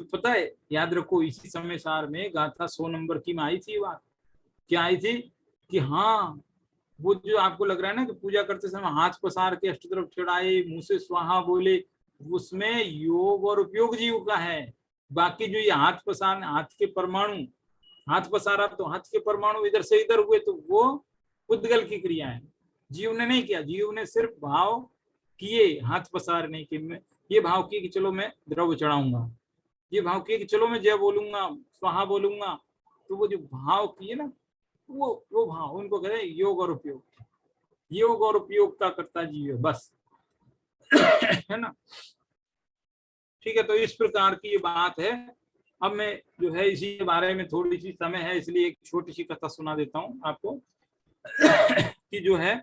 S1: तो पता है, याद रखो इसी समय सार में गाथा 100 नंबर की में आई थी बात, क्या आई थी कि हाँ वो जो आपको लग रहा है ना कि पूजा करते समय हाथ पसार के अष्ट तरफ चढ़ाए, मुंह से स्वाहा बोले, उसमें योग और उपयोग जीव का है। बाकी जो ये हाथ पसार, हाथ के परमाणु, हाथ पसारा तो हाथ के परमाणु इधर से इधर हुए, तो वो उद्गल की क्रिया है, जीव ने नहीं किया। जीव ने सिर्फ भाव किए, हाथ पसारने के, ये भाव किए कि चलो मैं द्रव्य चढ़ाऊंगा, ये भाव किए कि चलो मैं जय बोलूंगा, स्वाहा बोलूंगा। तो वो जो भाव किए ना, वो भाव उनको कहते हैं योग और उपयोग, योग और उपयोग का करता जीव बस। है ना, ठीक है। तो इस प्रकार की ये बात है। अब मैं जो है इसी के बारे में, थोड़ी सी समय है इसलिए एक छोटी सी कथा सुना देता हूँ आपको। कि जो है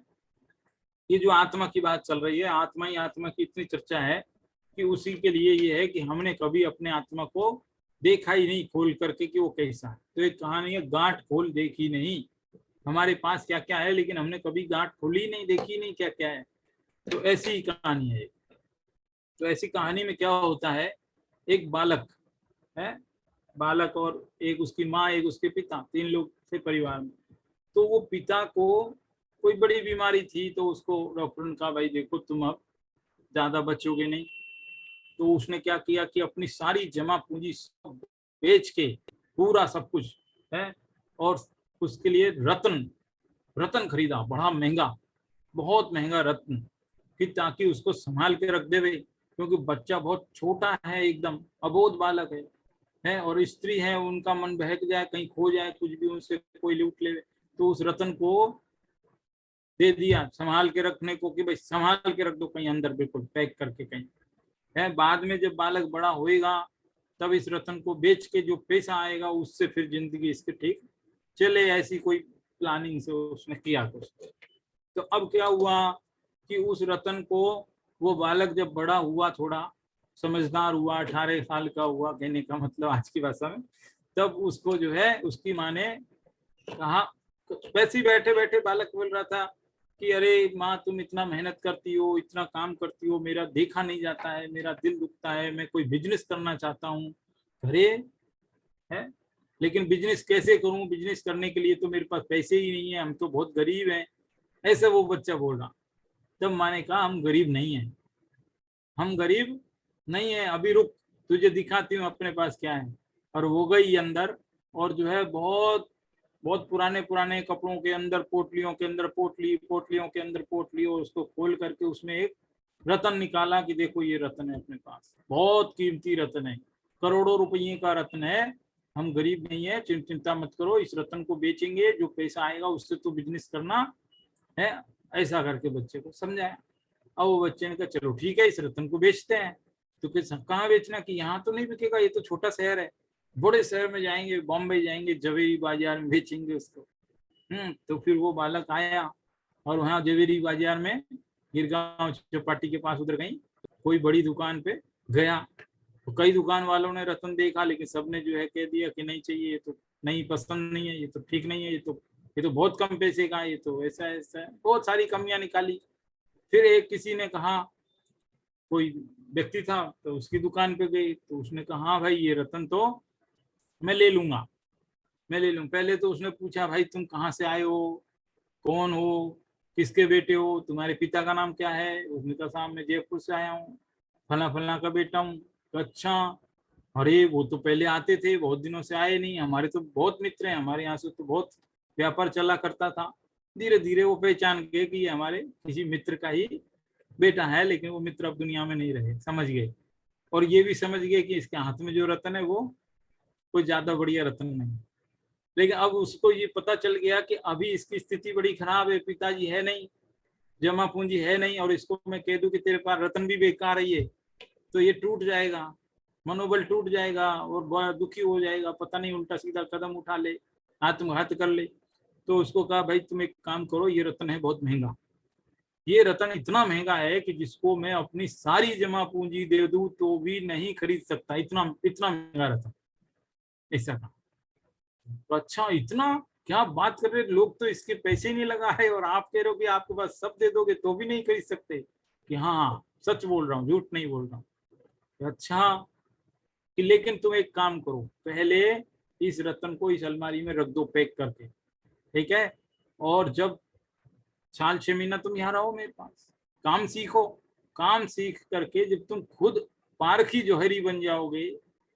S1: ये जो आत्मा की बात चल रही है, आत्मा ही आत्मा की इतनी चर्चा है कि उसी के लिए ये है कि हमने कभी अपने आत्मा को देखा ही नहीं खोल करके कि वो कैसा है। तो एक कहानी है, गांठ खोल देखी नहीं। हमारे पास क्या क्या है लेकिन हमने कभी गांठ खोली नहीं, देखी नहीं क्या क्या है। तो ऐसी ही कहानी है। तो ऐसी कहानी में क्या होता है, एक बालक है, बालक और एक उसकी माँ, एक उसके पिता, 3 लोग थे परिवार में। तो वो पिता को कोई बड़ी बीमारी थी, तो उसको डॉक्टर ने कहा भाई देखो तुम अब ज्यादा बचोगे नहीं। तो उसने क्या किया कि अपनी सारी जमा पूंजी सब बेच के, पूरा सब कुछ है, और उसके लिए रत्न रत्न खरीदा, बड़ा महंगा, बहुत महंगा रत्न, कि ताकि उसको संभाल के रख देवे, क्योंकि बच्चा बहुत छोटा है, एकदम अबोध बालक है, और स्त्री है, उनका मन बहक जाए, कहीं खो जाए, कुछ भी उनसे कोई लूट ले। तो उस रत्न को दे दिया संभाल के रखने को, कि भाई संभाल के रख दो कहीं अंदर, बिल्कुल पैक करके कहीं है। बाद में जब बालक बड़ा होएगा तब इस रत्न को बेच के जो पैसा आएगा उससे फिर जिंदगी इसकी ठीक चले, ऐसी कोई प्लानिंग से उसने किया कुछ। तो अब क्या हुआ कि उस रतन को वो बालक जब बड़ा हुआ, थोड़ा समझदार हुआ, 18 साल का हुआ, कहने का मतलब आज की भाषा में, तब उसको जो है उसकी माँ ने कहा, वैसे ही बैठे बैठे बालक बोल रहा था कि अरे माँ, तुम इतना मेहनत करती हो, इतना काम करती हो, मेरा देखा नहीं जाता है, मेरा दिल दुखता है, मैं कोई बिजनेस करना चाहता हूँ। अरे है, लेकिन बिजनेस कैसे करूं? बिजनेस करने के लिए तो मेरे पास पैसे ही नहीं है, हम तो बहुत गरीब हैं। ऐसे वो बच्चा बोल रहा। तब माँ ने कहा, हम गरीब नहीं हैं, हम गरीब नहीं है, अभी रुक, तुझे दिखाती हूँ अपने पास क्या है। और वो गई अंदर, और जो है बहुत बहुत पुराने पुराने कपड़ों के अंदर पोटलियों के अंदर पोटली, पोटलियों के अंदर पोटली, और उसको खोल करके उसमें एक रतन निकाला कि देखो ये रतन है अपने पास, बहुत कीमती रतन है, करोड़ों रुपये का रत्न है, हम गरीब नहीं है, चिंता मत करो, इस रतन को बेचेंगे, जो पैसा आएगा उससे तो बिजनेस करना है। ऐसा करके बच्चे को समझाया। अब वो बच्चे ने कहा चलो ठीक है, इस रतन को बेचते हैं। तो फिर कहाँ बेचना, कि यहाँ तो नहीं बिकेगा, ये तो छोटा शहर है, बड़े शहर में जाएंगे, बॉम्बे जाएंगे, जवेरी बाजार में बेचेंगे उसको। तो फिर वो बालक आया और वहाँ जवेरी बाजार में, गिरगांव चौपाटी के पास उधर कहीं कोई बड़ी दुकान पे गया। तो कई दुकान वालों ने रतन देखा, लेकिन सबने जो है कह दिया कि नहीं चाहिए, ये तो नहीं, पसंद नहीं है, ये तो ठीक नहीं है, ये तो बहुत कम पैसे का है, ये तो ऐसा ऐसा है, बहुत सारी कमियां निकाली। फिर एक किसी ने कहा, कोई व्यक्ति था तो उसकी दुकान पे गई, तो उसने कहा हाँ भाई, ये रतन तो मैं ले लूंगा, मैं ले लूंगा। पहले तो उसने पूछा, भाई तुम कहाँ से आए हो, कौन हो, किसके बेटे हो, तुम्हारे पिता का नाम क्या है? उसने कहा साहब मैं जयपुर से आया हूँ, फला फला का बेटा हूँ। अच्छा, अरे वो तो पहले आते थे, बहुत दिनों से आए नहीं, हमारे तो बहुत मित्र हैं, हमारे यहाँ से तो बहुत व्यापार चला करता था। धीरे धीरे वो पहचान गए कि ये हमारे किसी मित्र का ही बेटा है, लेकिन वो मित्र अब दुनिया में नहीं रहे, समझ गए। और ये भी समझ गए कि इसके हाथ में जो रतन है वो कोई ज्यादा बढ़िया रतन नहीं। लेकिन अब उसको ये पता चल गया कि अभी इसकी स्थिति बड़ी खराब है, पिताजी है नहीं, जमा पूंजी है नहीं, और इसको मैं कह दूं कि तेरे पास रतन भी बेकार है ये, तो ये टूट जाएगा, मनोबल टूट जाएगा और बड़ा दुखी हो जाएगा, पता नहीं उल्टा सीधा कदम उठा ले, आत्मघात कर ले। तो उसको कहा, भाई तुम एक काम करो, ये रतन है बहुत महंगा, ये रतन इतना महंगा है कि जिसको मैं अपनी सारी जमा पूंजी दे दूं तो भी नहीं खरीद सकता, इतना इतना महंगा रतन। ऐसा कहा। तो अच्छा, इतना क्या बात कर रहे, लोग तो इसके पैसे नहीं लगा है, और आप कह रहे हो कि आपके पास सब दे दोगे तो भी नहीं खरीद सकते? कि हाँ सच बोल रहा हूँ, झूठ नहीं बोल रहा हूँ। अच्छा, कि लेकिन तुम एक काम करो, पहले इस रतन को इस अलमारी में रख दो पैक करके, ठीक है, और जब 4-6 महीना तुम यहाँ रहो मेरे पास, काम सीखो, काम सीख करके जब तुम खुद पारखी जौहरी बन जाओगे,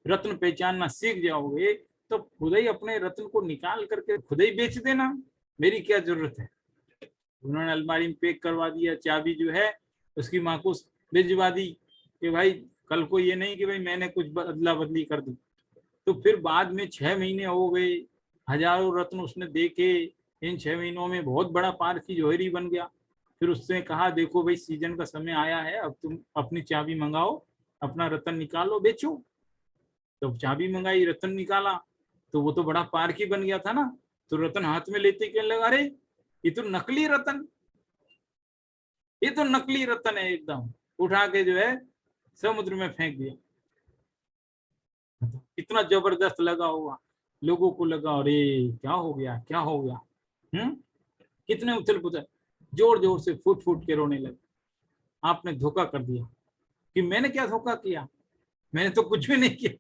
S1: रत्न पहचानना सीख जाओगे, तो खुद ही अपने रत्न को निकाल करके खुद ही बेच देना, मेरी क्या जरूरत है। उन्होंने अलमारी में पैक करवा दिया, चाबी जो है उसकी माँ को भिजवा दी कि भाई कल को ये नहीं कि भाई मैंने कुछ बदला बदली कर दी। तो फिर बाद में 6 महीने हो गए, हजारों रत्न उसने देखे, इन 6 महीनों में बहुत बड़ा पारखी जौहरी बन गया। फिर उसने कहा, देखो भाई सीजन का समय आया है, अब तुम अपनी चाबी मंगाओ, अपना रतन निकालो, बेचो। तो चाबी मंगाई, रतन निकाला, तो वो तो बड़ा पारखी बन गया था ना। तो रतन हाथ में लेते कहने लगा, अरे ये तो नकली रतन, ये तो नकली रतन है एकदम। उठा के जो है समुद्र में फेंक दिया। इतना जबरदस्त लगा हुआ, लोगों को लगा अरे क्या हो गया, क्या हो गया। कितने उथल पुथल, जोर जोर से फूट फूट के रोने लगे। आपने धोखा कर दिया। कि मैंने क्या धोखा किया? मैंने तो कुछ भी नहीं किया।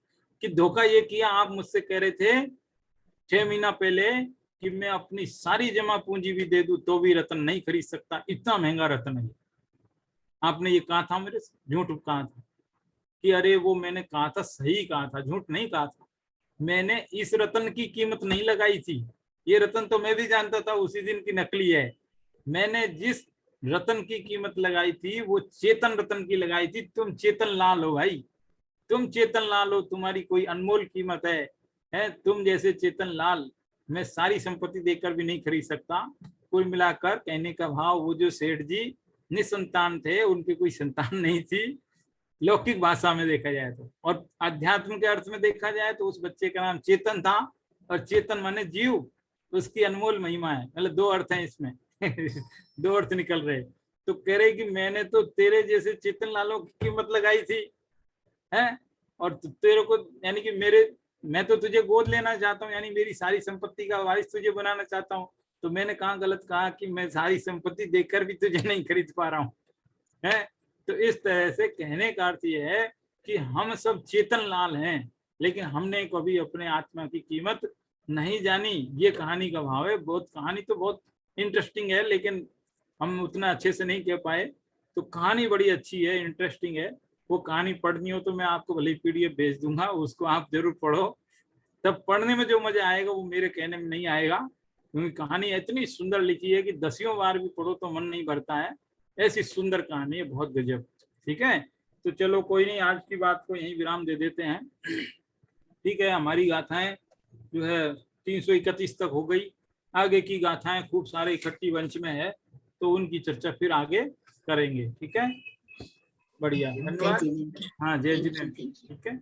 S1: कि धोखा ये किया, आप मुझसे कह रहे थे 6 महीना पहले कि मैं अपनी सारी जमा पूंजी भी दे दूं तो भी रतन नहीं खरीद सकता, इतना महंगा रतन है। आपने ये कहा था मेरे से, झूठ कहा था। कि अरे वो मैंने कहा था, सही कहा था, झूठ नहीं कहा था। मैंने इस रतन की कीमत नहीं लगाई थी, ये रतन तो मैं भी जानता था उसी दिन की नकली है। मैंने जिस रतन की कीमत लगाई थी वो चेतन रतन की लगाई थी। तुम चेतन लाल हो भाई, तुम चेतन लाल हो, तुम्हारी कोई अनमोल कीमत है तुम जैसे चेतन लाल मैं सारी संपत्ति देकर भी नहीं खरीद सकता। कुल मिलाकर कहने का भाव, वो जो सेठ जी निसंतान थे, उनकी कोई संतान नहीं थी, लौकिक भाषा में देखा जाए तो। और अध्यात्म के अर्थ में देखा जाए तो उस बच्चे का नाम चेतन था, और चेतन माने जीव, उसकी अनमोल महिमा है। मतलब दो अर्थ हैं इसमें। दो अर्थ निकल रहे। तो कह रहे कि मैंने तो तेरे जैसे चेतन लालों की कीमत लगाई थी, है, और तेरे को यानी कि मैं तो तुझे गोद लेना चाहता हूँ, यानी मेरी सारी संपत्ति का वारिस तुझे बनाना चाहता हूँ। तो मैंने कहाँ गलत कहा कि मैं सारी संपत्ति देखकर भी तुझे नहीं खरीद पा रहा हूँ, है। तो इस तरह से कहने का अर्थ यह है कि हम सब चेतन लाल हैं, लेकिन हमने कभी अपने आत्मा की कीमत नहीं जानी। ये कहानी का भाव है। बहुत कहानी तो बहुत इंटरेस्टिंग है, लेकिन हम उतना अच्छे से नहीं कह पाए। तो कहानी बड़ी अच्छी है, इंटरेस्टिंग है। वो कहानी पढ़नी हो तो मैं आपको भले PDF भेज दूंगा, उसको आप जरूर पढ़ो। तब पढ़ने में जो मजा आएगा वो मेरे कहने में नहीं आएगा, क्योंकि कहानी इतनी सुंदर लिखी है कि 10वीं बार भी पढ़ो तो मन नहीं भरता है। ऐसी सुंदर कहानी है, बहुत गजब। ठीक है, तो चलो कोई नहीं, आज की बात को यहीं विराम दे देते हैं। ठीक है, हमारी गाथाएं जो है 331 तक हो गई। आगे की गाथाएं खूब सारे इकट्ठी वंश में है, तो उनकी चर्चा फिर आगे करेंगे। ठीक है, बढ़िया, धन्यवाद। हाँ, जय जिनेन्द्र। ठीक है।